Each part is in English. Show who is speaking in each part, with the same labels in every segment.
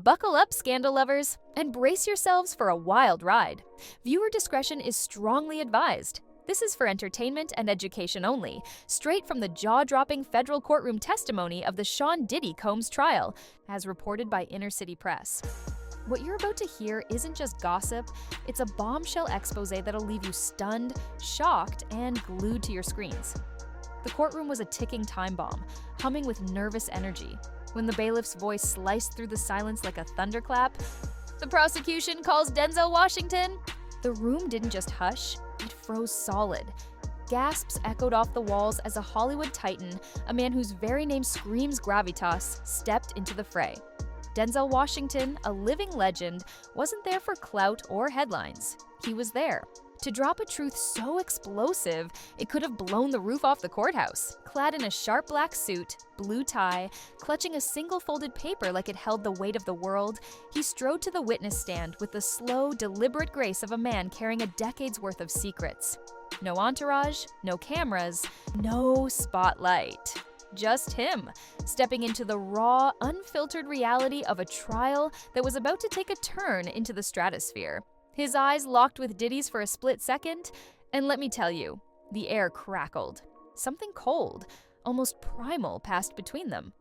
Speaker 1: Buckle up, scandal lovers, and brace yourselves for a wild ride. Viewer discretion is strongly advised. This is for entertainment and education only, straight from the jaw-dropping federal courtroom testimony of the Sean Diddy Combs trial, as reported by Inner City Press. What you're about to hear isn't just gossip, it's a bombshell expose that'll leave you stunned, shocked, and glued to your screens. The courtroom was a ticking time bomb, humming with nervous energy. When the bailiff's voice sliced through the silence like a thunderclap, "The prosecution calls Denzel Washington!" The room didn't just hush, it froze solid. Gasps echoed off the walls as a Hollywood titan, a man whose very name screams gravitas, stepped into the fray. Denzel Washington, a living legend, wasn't there for clout or headlines. He was there to drop a truth so explosive it could have blown the roof off the courthouse. Clad in a sharp black suit, blue tie, clutching a single folded paper like it held the weight of the world, he strode to the witness stand with the slow, deliberate grace of a man carrying a decade's worth of secrets. No entourage, no cameras, no spotlight. Just him, stepping into the raw, unfiltered reality of a trial that was about to take a turn into the stratosphere. His eyes locked with Diddy's for a split second, and let me tell you, the air crackled. Something cold, almost primal, passed between them.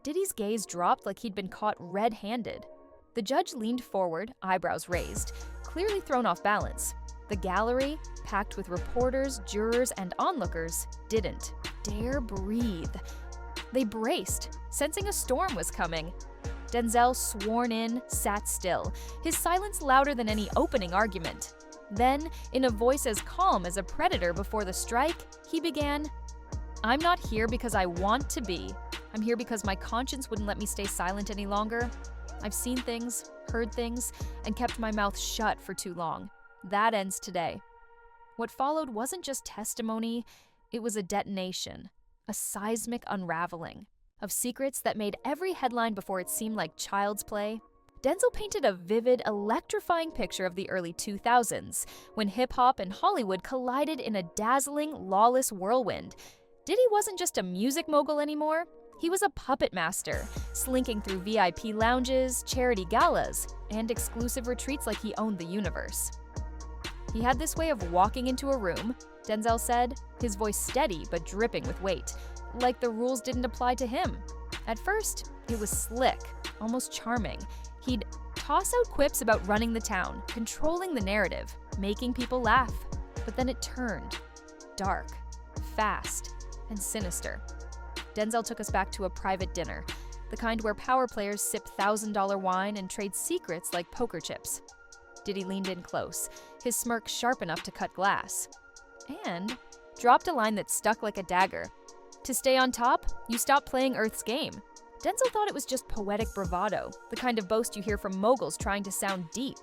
Speaker 1: Diddy's gaze dropped like he'd been caught red-handed. The judge leaned forward, eyebrows raised, clearly thrown off balance. The gallery, packed with reporters, jurors, and onlookers, didn't dare breathe. They braced, sensing a storm was coming. Denzel, sworn in, sat still, his silence louder than any opening argument. Then, in a voice as calm as a predator before the strike, he began, "I'm not here because I want to be. I'm here because my conscience wouldn't let me stay silent any longer. I've seen things, heard things, and kept my mouth shut for too long. That ends today." What followed wasn't just testimony, it was a detonation, a seismic unraveling of secrets that made every headline before it seemed like child's play. Denzel painted a vivid, electrifying picture of the early 2000s, when hip-hop and Hollywood collided in a dazzling, lawless whirlwind. Diddy wasn't just a music mogul anymore, he was a puppet master, slinking through VIP lounges, charity galas, and exclusive retreats like he owned the universe. He had this way of walking into a room, Denzel said, his voice steady but dripping with weight, like the rules didn't apply to him. At first, it was slick, almost charming. He'd toss out quips about running the town, controlling the narrative, making people laugh. But then it turned dark, fast, and sinister. Denzel took us back to a private dinner, the kind where power players sip $1,000 wine and trade secrets like poker chips. Diddy leaned in close, his smirk sharp enough to cut glass, and dropped a line that stuck like a dagger. "To stay on top, you stop playing Earth's game." Denzel thought it was just poetic bravado, the kind of boast you hear from moguls trying to sound deep.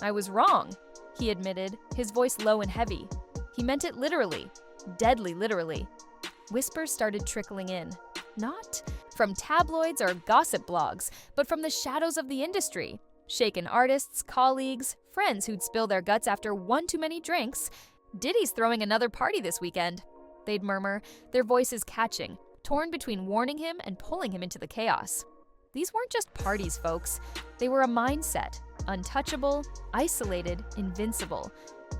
Speaker 1: "I was wrong," he admitted, his voice low and heavy. He meant it literally, deadly literally. Whispers started trickling in, not from tabloids or gossip blogs, but from the shadows of the industry. Shaken artists, colleagues, friends who'd spill their guts after one too many drinks. "Diddy's throwing another party this weekend," they'd murmur, their voices catching, torn between warning him and pulling him into the chaos. These weren't just parties, folks. They were a mindset, untouchable, isolated, invincible.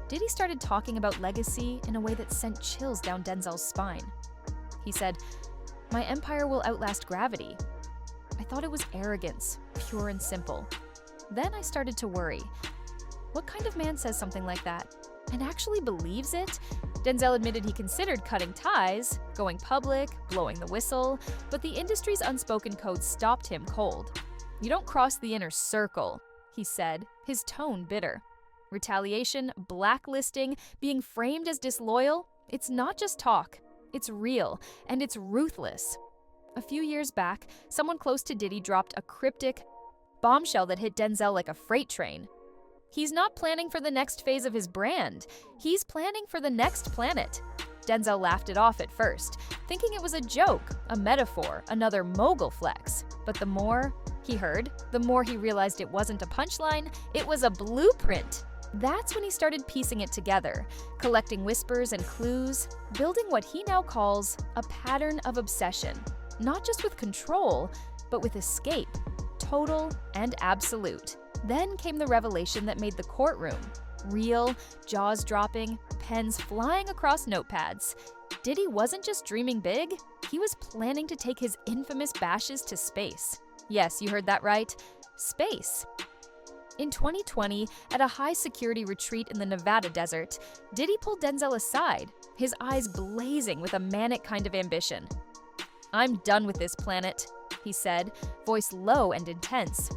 Speaker 1: Diddy started talking about legacy in a way that sent chills down Denzel's spine. He said, "My empire will outlast gravity." I thought it was arrogance, pure and simple. Then I started to worry. What kind of man says something like that and actually believes it? Denzel admitted he considered cutting ties, going public, blowing the whistle, but the industry's unspoken code stopped him cold. "You don't cross the inner circle," he said, his tone bitter. Retaliation, blacklisting, being framed as disloyal, it's not just talk. It's real, and it's ruthless. A few years back, someone close to Diddy dropped a cryptic bombshell that hit Denzel like a freight train. He's not planning for the next phase of his brand. He's planning for the next planet. Denzel laughed it off at first, thinking it was a joke, a metaphor, another mogul flex. But the more he heard, the more he realized it wasn't a punchline, it was a blueprint. That's when he started piecing it together, collecting whispers and clues, building what he now calls a pattern of obsession, not just with control, but with escape. total and absolute. Then came the revelation that made the courtroom real, jaws dropping, pens flying across notepads. Diddy wasn't just dreaming big, he was planning to take his infamous bashes to space. Yes, you heard that right. Space. In 2020, at a high-security retreat in the Nevada desert, Diddy pulled Denzel aside, his eyes blazing with a manic kind of ambition. "I'm done with this planet," he said, voice low and intense.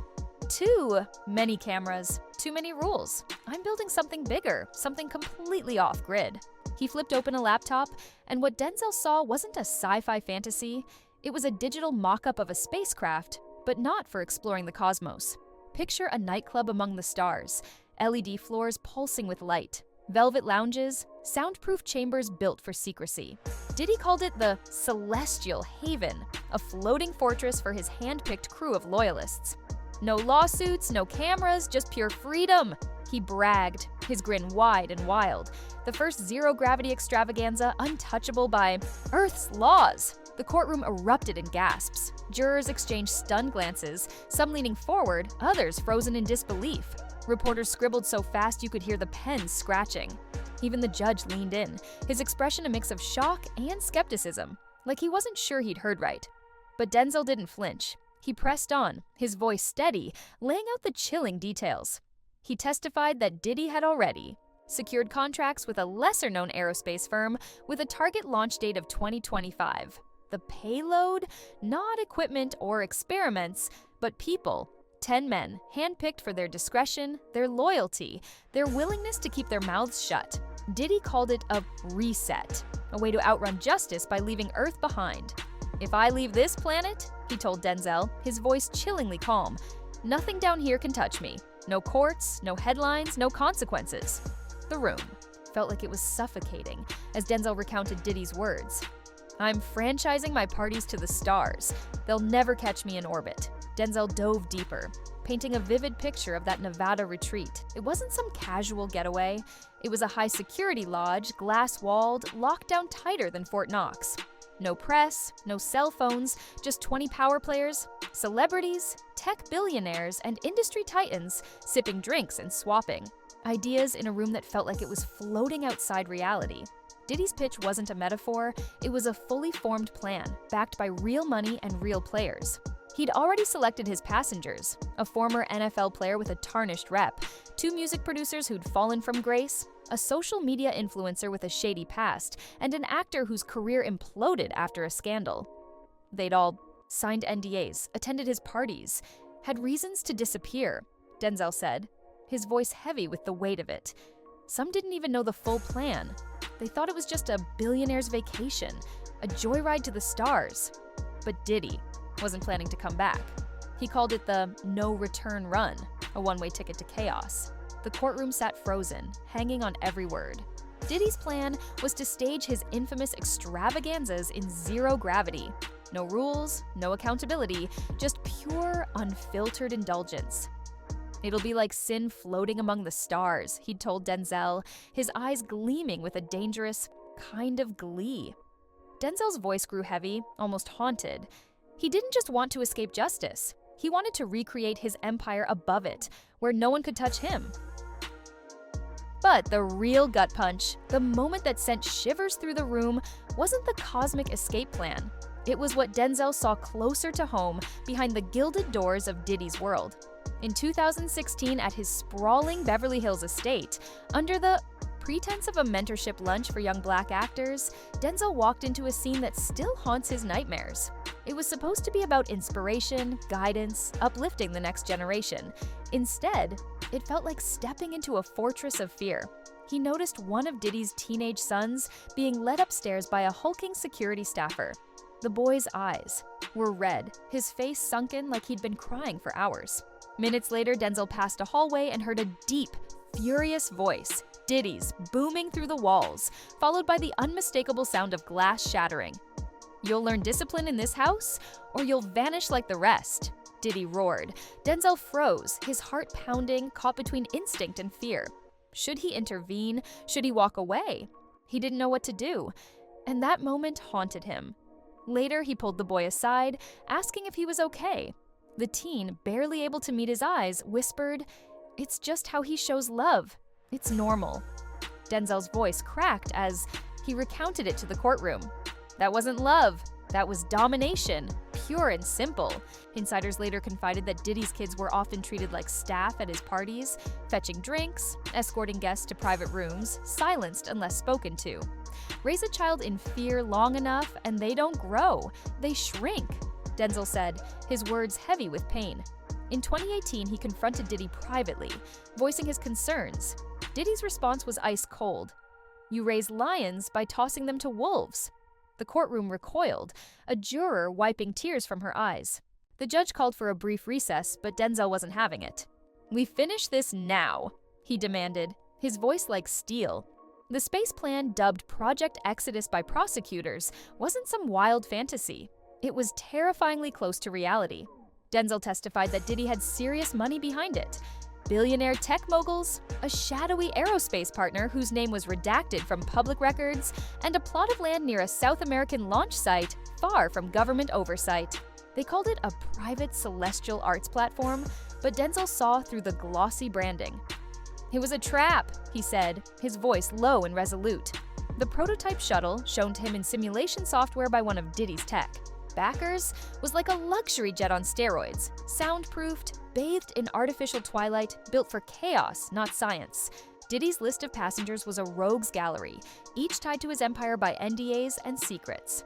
Speaker 1: "Too many cameras, too many rules. I'm building something bigger, something completely off-grid." He flipped open a laptop, and what Denzel saw wasn't a sci-fi fantasy. It was a digital mock-up of a spacecraft, but not for exploring the cosmos. Picture a nightclub among the stars, LED floors pulsing with light, velvet lounges, soundproof chambers built for secrecy. Diddy called it the Celestial Haven, a floating fortress for his hand-picked crew of loyalists. "No lawsuits, no cameras, just pure freedom," he bragged, his grin wide and wild. The first zero-gravity extravaganza untouchable by Earth's laws. The courtroom erupted in gasps. Jurors exchanged stunned glances, some leaning forward, others frozen in disbelief. Reporters scribbled so fast you could hear the pens scratching. Even the judge leaned in, his expression a mix of shock and skepticism, like he wasn't sure he'd heard right. But Denzel didn't flinch. He pressed on, his voice steady, laying out the chilling details. He testified that Diddy had already secured contracts with a lesser-known aerospace firm with a target launch date of 2025. The payload? Not equipment or experiments, but people. 10 men, handpicked for their discretion, their loyalty, their willingness to keep their mouths shut. Diddy called it a reset, a way to outrun justice by leaving Earth behind. "If I leave this planet," he told Denzel, his voice chillingly calm, "nothing down here can touch me. No courts, no headlines, no consequences." The room felt like it was suffocating as Denzel recounted Diddy's words. "I'm franchising my parties to the stars. They'll never catch me in orbit." Denzel dove deeper, painting a vivid picture of that Nevada retreat. It wasn't some casual getaway. It was a high-security lodge, glass-walled, locked down tighter than Fort Knox. No press, no cell phones, just 20 power players, celebrities, tech billionaires, and industry titans sipping drinks and swapping. Ideas in a room that felt like it was floating outside reality. Diddy's pitch wasn't a metaphor, it was a fully formed plan, backed by real money and real players. He'd already selected his passengers, a former NFL player with a tarnished rep, 2 music producers who'd fallen from grace, a social media influencer with a shady past, and an actor whose career imploded after a scandal. They'd all signed NDAs, attended his parties, had reasons to disappear, Denzel said, his voice heavy with the weight of it. Some didn't even know the full plan. They thought it was just a billionaire's vacation, a joyride to the stars. But Diddy wasn't planning to come back. He called it the no-return run, a one-way ticket to chaos. The courtroom sat frozen, hanging on every word. Diddy's plan was to stage his infamous extravaganzas in zero gravity. No rules, no accountability, just pure, unfiltered indulgence. "It'll be like sin floating among the stars," he'd told Denzel, his eyes gleaming with a dangerous kind of glee. Denzel's voice grew heavy, almost haunted. He didn't just want to escape justice. He wanted to recreate his empire above it, where no one could touch him. But the real gut punch, the moment that sent shivers through the room, wasn't the cosmic escape plan. It was what Denzel saw closer to home behind the gilded doors of Diddy's world. In 2016, at his sprawling Beverly Hills estate, under the pretense of a mentorship lunch for young black actors, Denzel walked into a scene that still haunts his nightmares. It was supposed to be about inspiration, guidance, uplifting the next generation. Instead, it felt like stepping into a fortress of fear. He noticed one of Diddy's teenage sons being led upstairs by a hulking security staffer. The boy's eyes were red, his face sunken like he'd been crying for hours. Minutes later, Denzel passed a hallway and heard a deep, furious voice, Diddy's, booming through the walls, followed by the unmistakable sound of glass shattering. "You'll learn discipline in this house, or you'll vanish like the rest," Diddy roared. Denzel froze, his heart pounding, caught between instinct and fear. Should he intervene? Should he walk away? He didn't know what to do, and that moment haunted him. Later, he pulled the boy aside, asking if he was okay. The teen, barely able to meet his eyes, whispered, "It's just how he shows love. It's normal." Denzel's voice cracked as he recounted it to the courtroom. "That wasn't love. That was domination, pure and simple." Insiders later confided that Diddy's kids were often treated like staff at his parties, fetching drinks, escorting guests to private rooms, silenced unless spoken to. Raise a child in fear long enough and they don't grow, they shrink, Denzel said, his words heavy with pain. In 2018, he confronted Diddy privately, voicing his concerns. Diddy's response was ice cold. "You raise lions by tossing them to wolves." The courtroom recoiled, a juror wiping tears from her eyes. The judge called for a brief recess, but Denzel wasn't having it. "We finish this now," he demanded, his voice like steel. The space plan, dubbed Project Exodus by prosecutors, wasn't some wild fantasy. It was terrifyingly close to reality. Denzel testified that Diddy had serious money behind it. Billionaire tech moguls, a shadowy aerospace partner whose name was redacted from public records, and a plot of land near a South American launch site far from government oversight. They called it a private celestial arts platform, but Denzel saw through the glossy branding. "It was a trap," he said, his voice low and resolute. The prototype shuttle, shown to him in simulation software by one of Diddy's tech backers, was like a luxury jet on steroids, soundproofed, bathed in artificial twilight, built for chaos, not science. Diddy's list of passengers was a rogues gallery, each tied to his empire by NDAs and secrets.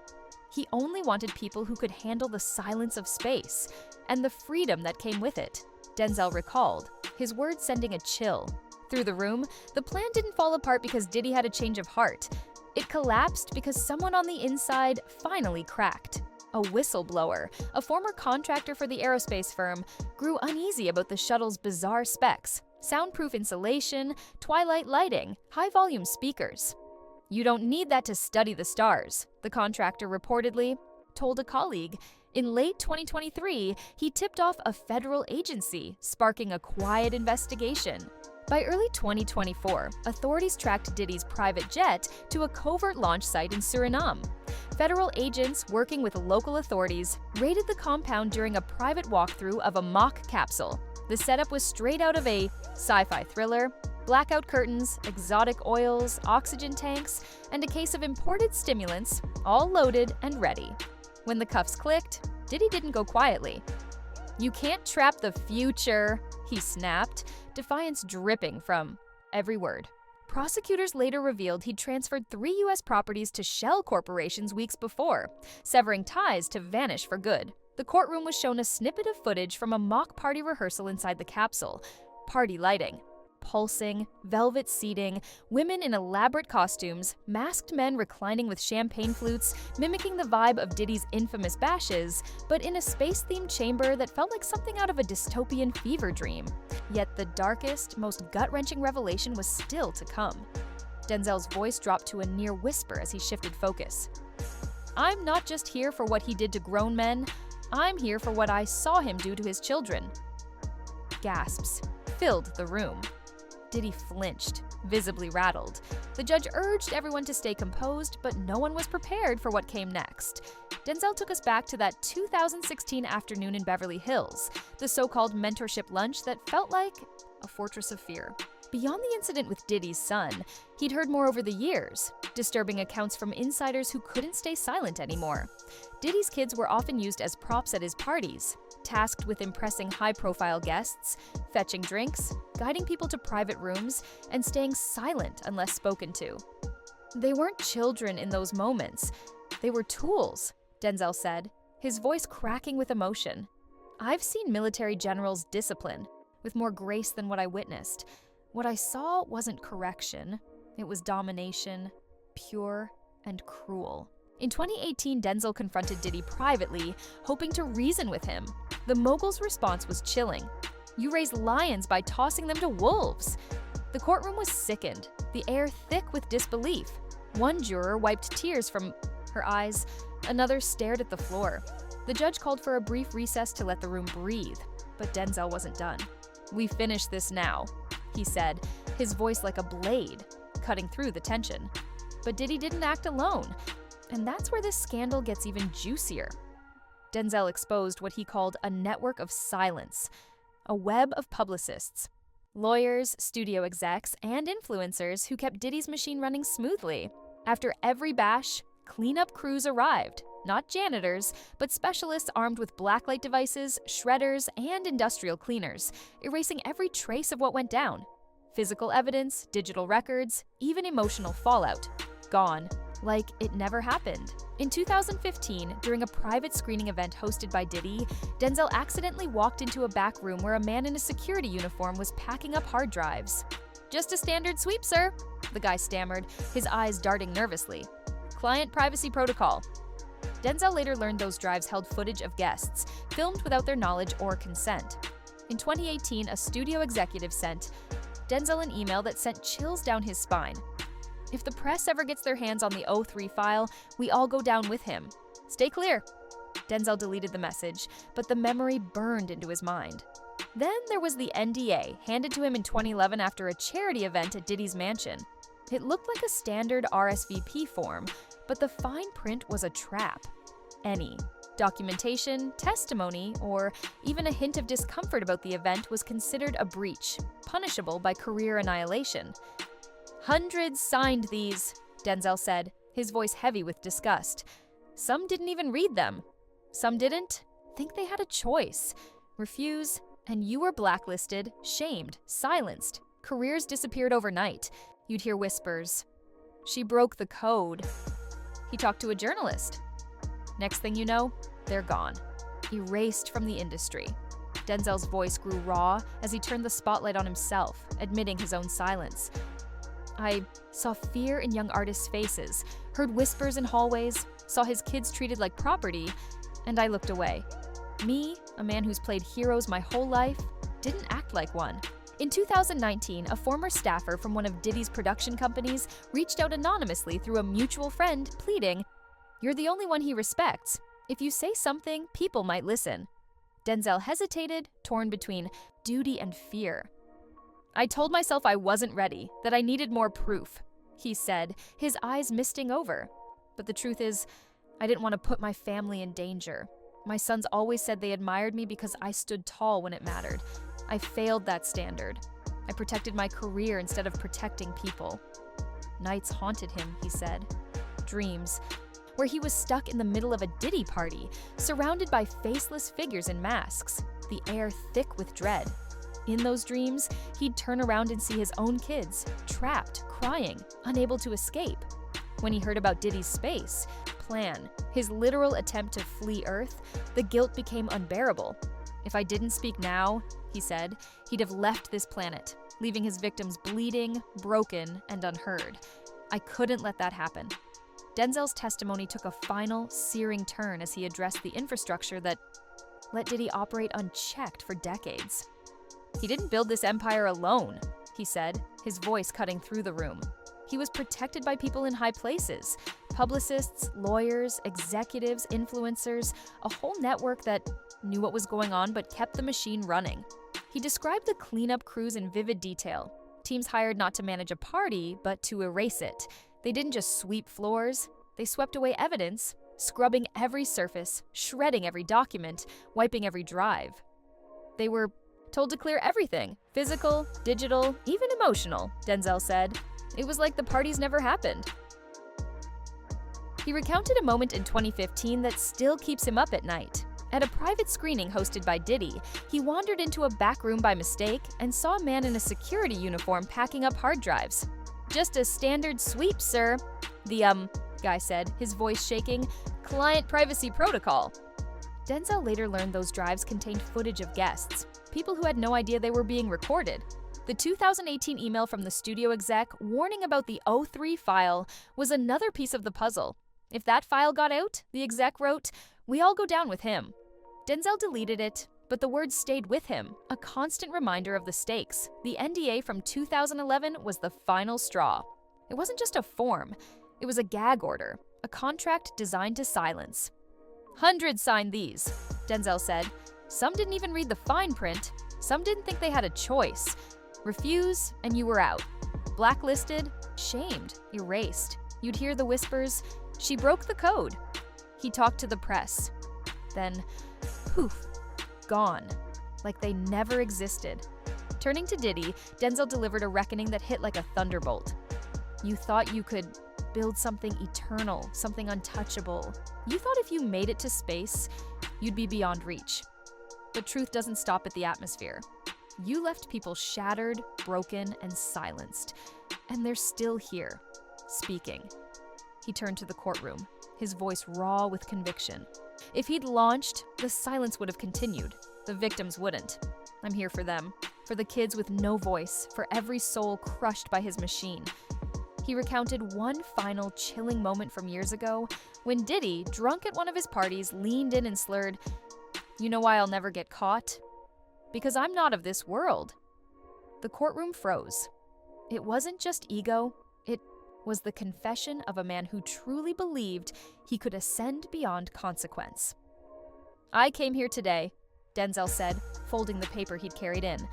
Speaker 1: He only wanted people who could handle the silence of space and the freedom that came with it, Denzel recalled, his words sending a chill. Through the room, the plan didn't fall apart because Diddy had a change of heart. It collapsed because someone on the inside finally cracked. A whistleblower, a former contractor for the aerospace firm, grew uneasy about the shuttle's bizarre specs: soundproof insulation, twilight lighting, high-volume speakers. "You don't need that to study the stars," the contractor reportedly told a colleague. In late 2023, he tipped off a federal agency, sparking a quiet investigation. By early 2024, authorities tracked Diddy's private jet to a covert launch site in Suriname. Federal agents working with local authorities raided the compound during a private walkthrough of a mock capsule. The setup was straight out of a sci-fi thriller: blackout curtains, exotic oils, oxygen tanks, and a case of imported stimulants, all loaded and ready. When the cuffs clicked, Diddy didn't go quietly. "You can't trap the future," he snapped, defiance dripping from every word. Prosecutors later revealed he'd transferred 3 U.S. properties to shell corporations weeks before, severing ties to vanish for good. The courtroom was shown a snippet of footage from a mock party rehearsal inside the capsule. Party lighting, pulsing, velvet seating, women in elaborate costumes, masked men reclining with champagne flutes, mimicking the vibe of Diddy's infamous bashes, but in a space-themed chamber that felt like something out of a dystopian fever dream. Yet the darkest, most gut-wrenching revelation was still to come. Denzel's voice dropped to a near whisper as he shifted focus. "I'm not just here for what he did to grown men. I'm here for what I saw him do to his children." Gasps filled the room. Diddy flinched, visibly rattled. The judge urged everyone to stay composed, but no one was prepared for what came next. Denzel took us back to that 2016 afternoon in Beverly Hills, the so-called mentorship lunch that felt like a fortress of fear. Beyond the incident with Diddy's son, he'd heard more over the years, disturbing accounts from insiders who couldn't stay silent anymore. Diddy's kids were often used as props at his parties, tasked with impressing high-profile guests, fetching drinks, guiding people to private rooms, and staying silent unless spoken to. "They weren't children in those moments. They were tools," Denzel said, his voice cracking with emotion. "I've seen military generals discipline with more grace than what I witnessed. What I saw wasn't correction. It was domination, pure and cruel." In 2018, Denzel confronted Diddy privately, hoping to reason with him. The mogul's response was chilling. "You raise lions by tossing them to wolves." The courtroom was sickened, the air thick with disbelief. One juror wiped tears from her eyes, another stared at the floor. The judge called for a brief recess to let the room breathe, but Denzel wasn't done. "We finish this now," he said, his voice like a blade, cutting through the tension. But Diddy didn't act alone. And that's where this scandal gets even juicier. Denzel exposed what he called a network of silence, a web of publicists, lawyers, studio execs, and influencers who kept Diddy's machine running smoothly. After every bash, cleanup crews arrived. Not janitors, but specialists armed with blacklight devices, shredders, and industrial cleaners, erasing every trace of what went down. Physical evidence, digital records, even emotional fallout. Gone. Like it never happened. In 2015, during a private screening event hosted by Diddy, Denzel accidentally walked into a back room where a man in a security uniform was packing up hard drives. "Just a standard sweep, sir," the guy stammered, his eyes darting nervously. "Client privacy protocol." Denzel later learned those drives held footage of guests, filmed without their knowledge or consent. In 2018, a studio executive sent Denzel an email that sent chills down his spine. "If the press ever gets their hands on the '03 file, we all go down with him. Stay clear." Denzel deleted the message, but the memory burned into his mind. Then there was the NDA, handed to him in 2011 after a charity event at Diddy's mansion. It looked like a standard RSVP form, but the fine print was a trap. Any documentation, testimony, or even a hint of discomfort about the event was considered a breach, punishable by career annihilation. "Hundreds signed these," Denzel said, his voice heavy with disgust. "Some didn't even read them. Some didn't think they had a choice. Refuse, and you were blacklisted, shamed, silenced. Careers disappeared overnight." You'd hear whispers. "She broke the code." He talked to a journalist. Next thing you know, they're gone. Erased from the industry. Denzel's voice grew raw as he turned the spotlight on himself, admitting his own silence. "I saw fear in young artists' faces, heard whispers in hallways, saw his kids treated like property, and I looked away. Me, a man who's played heroes my whole life, didn't act like one." In 2019, a former staffer from one of Diddy's production companies reached out anonymously through a mutual friend, pleading, "You're the only one he respects. If you say something, people might listen." Denzel hesitated, torn between duty and fear. "I told myself I wasn't ready, that I needed more proof," he said, his eyes misting over. "But the truth is, I didn't want to put my family in danger. My sons always said they admired me because I stood tall when it mattered. I failed that standard. I protected my career instead of protecting people." Nights haunted him, he said. Dreams, where he was stuck in the middle of a Diddy party, surrounded by faceless figures in masks, the air thick with dread. In those dreams, he'd turn around and see his own kids, trapped, crying, unable to escape. When he heard about Diddy's space plan, his literal attempt to flee Earth, the guilt became unbearable. "If I didn't speak now," he said, "he'd have left this planet, leaving his victims bleeding, broken, and unheard. I couldn't let that happen." Denzel's testimony took a final, searing turn as he addressed the infrastructure that let Diddy operate unchecked for decades. "He didn't build this empire alone," he said, his voice cutting through the room. "He was protected by people in high places, publicists, lawyers, executives, influencers, a whole network that knew what was going on but kept the machine running." He described the cleanup crews in vivid detail. Teams hired not to manage a party, but to erase it. They didn't just sweep floors, they swept away evidence, scrubbing every surface, shredding every document, wiping every drive. They were told to clear everything, physical, digital, even emotional, Denzel said. "It was like the parties never happened." He recounted a moment in 2015 that still keeps him up at night. At a private screening hosted by Diddy, he wandered into a back room by mistake and saw a man in a security uniform packing up hard drives. "Just a standard sweep, sir," the guy said, his voice shaking. "Client privacy protocol." Denzel later learned those drives contained footage of guests, people who had no idea they were being recorded. The 2018 email from the studio exec warning about the '03 file was another piece of the puzzle. If that file got out, the exec wrote, "We all go down with him." Denzel deleted it, but the words stayed with him, a constant reminder of the stakes. The NDA from 2011 was the final straw. It wasn't just a form, it was a gag order, a contract designed to silence. "Hundreds signed these," Denzel said. "Some didn't even read the fine print. Some didn't think they had a choice. Refuse, and you were out. Blacklisted, shamed, erased. You'd hear the whispers, 'She broke the code.' He talked to the press. Then, poof, gone, like they never existed. Turning to Diddy, Denzel delivered a reckoning that hit like a thunderbolt. You thought you could build something eternal, something untouchable. You thought if you made it to space, you'd be beyond reach. But truth doesn't stop at the atmosphere. You left people shattered, broken, and silenced. And they're still here, speaking. He turned to the courtroom, his voice raw with conviction. If he'd launched, the silence would have continued. The victims wouldn't. I'm here for them, for the kids with no voice, for every soul crushed by his machine. He recounted one final chilling moment from years ago when Diddy, drunk at one of his parties, leaned in and slurred, "You know why I'll never get caught? Because I'm not of this world." The courtroom froze. It wasn't just ego, it was the confession of a man who truly believed he could ascend beyond consequence. "I came here today," Denzel said, folding the paper he'd carried in,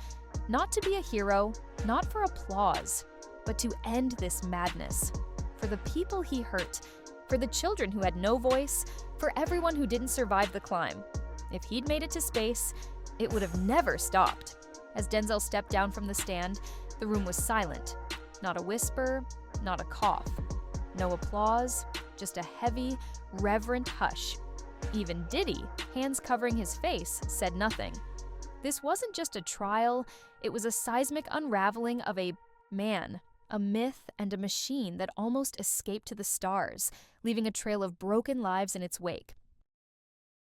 Speaker 1: "not to be a hero, not for applause, but to end this madness. For the people he hurt, for the children who had no voice, for everyone who didn't survive the climb. If he'd made it to space, it would have never stopped." As Denzel stepped down from the stand, the room was silent. Not a whisper, not a cough. No applause, just a heavy, reverent hush. Even Diddy, hands covering his face, said nothing. This wasn't just a trial, it was a seismic unraveling of a man, a myth, and a machine that almost escaped to the stars, leaving a trail of broken lives in its wake.